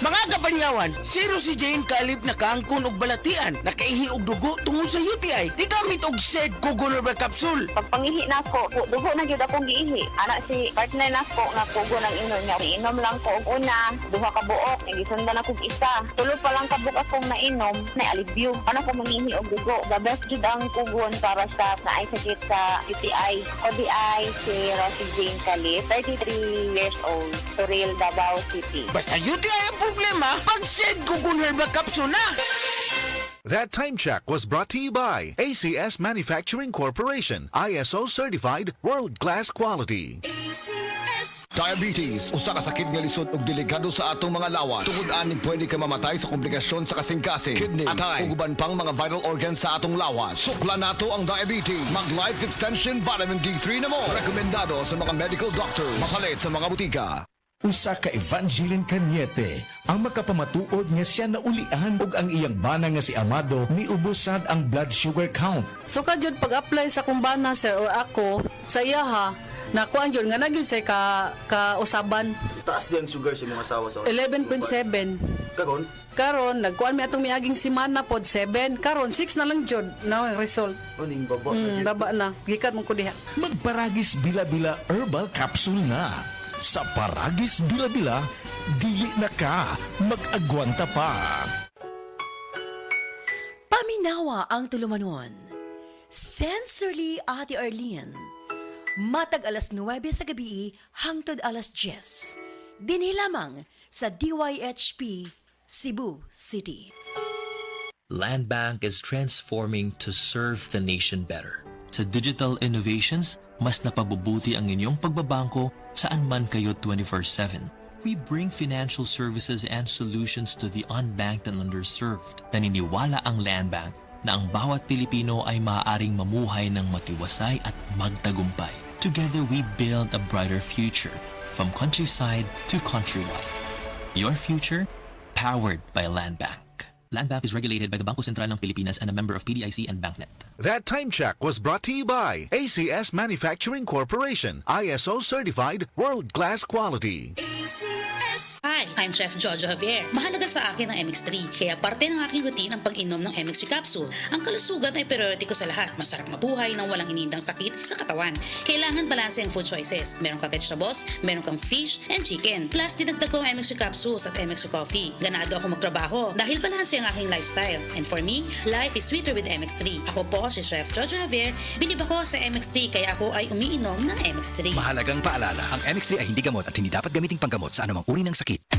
Mga kapanyawan, zero si Jane kalip na kaangkon og balatian, nakaihi og dugo tungod sa UTI. Di gamit og said Kugon Herbal Capsule. Pag pangihi na ko, dugo na gyud akong giihi. Anak si partner na ko nga kugo ng inom niya. Inom lang ko og una, duha ka buok, gisundan ako og isa. Tulo pa lang ka buok akong nainom, na alibyo. Ano ko mangihi og dugo. The best jud ang kugon para sa naay sakit sa UTI. ODI si Rosie Jane Calip, 33 years old, Suril, Davao City. Basta UTI ang problema, pag said Kugon Herbal Capsule na. That time check was brought to you by ACS Manufacturing Corporation, ISO certified, world-class quality. Diabetes, usa ka sakit nga lisod ug delikado sa atong mga lawas. Tungod aning pwede ka mamatay sa komplikasyon sa kasing-kasing, kidney, atay, ug uban pang mga vital organs sa atong lawas. Sukla nato ang diabetes. Mag Life Extension Vitamin D3 na mo. Rekomendado sa mga medical doctor. Mapalit sa mga butika. Usa ka Evangeline Cañete ang makapamatuod nga siya naulian ug ang iyang bana nga si Amado miubusad ang blood sugar count. So kadyod pag-apply sa kumbana sir or ako sa iya ha, nakuan yun nga nagyud say ka usaban Taas din ang sugar sa mga asawa sa 11.7. Kagon? Karon nagkuan mi atong miaging semana pod 7. Karon 6 na lang jud na ang result. Aning baba. Baba na. Gikan mo ko diha. Magparagis bila-bila herbal capsule na. Sa Paragis Bila-Bila, dili na ka mag-agwanta pa. Paminawa ang tulumanon. Sensorily Ate Arlene. Matag alas 9 sa gabi hangtod alas 10. Dinhi lamang sa DYHP Cebu City. Land Bank is transforming to serve the nation better. Sa digital innovations, mas napabubuti ang inyong pagbabangko saan man kayo 24/7. We bring financial services and solutions to the unbanked and underserved. Naniniwala ang Land Bank na ang bawat Pilipino ay maaaring mamuhay ng matiwasay at magtagumpay. Together we build a brighter future, from countryside to countrywide. Your future, powered by Land Bank. Land Bank is regulated by the Bangko Sentral ng Pilipinas and a member of PDIC and BancNet. That time check was brought to you by ACS Manufacturing Corporation, ISO certified, world-class quality. Hi, I'm Chef Jojo Javier. Mahalaga sa akin ang MX3, kaya parte ng aking routine ang pag-inom ng MX3 capsule. Ang kalusugan ay priority ko sa lahat. Masarap mabuhay nang walang inindang sakit sa katawan. Kailangan balanse ang food choices. Meron kang vegetables, meron kang fish and chicken. Plus, dinagdag ko ang MX3 capsules at MX3 coffee. Ganado ako magtrabaho dahil balanse ang aking lifestyle. And for me, life is sweeter with MX3. Ako po si Chef Jojo Javier. Binib ako sa MX3 kaya ako ay umiinom ng MX3. Mahalagang paalala, ang MX3 ay hindi gamot at hindi dapat gamiting panggamot sa anumang uri ng sakit.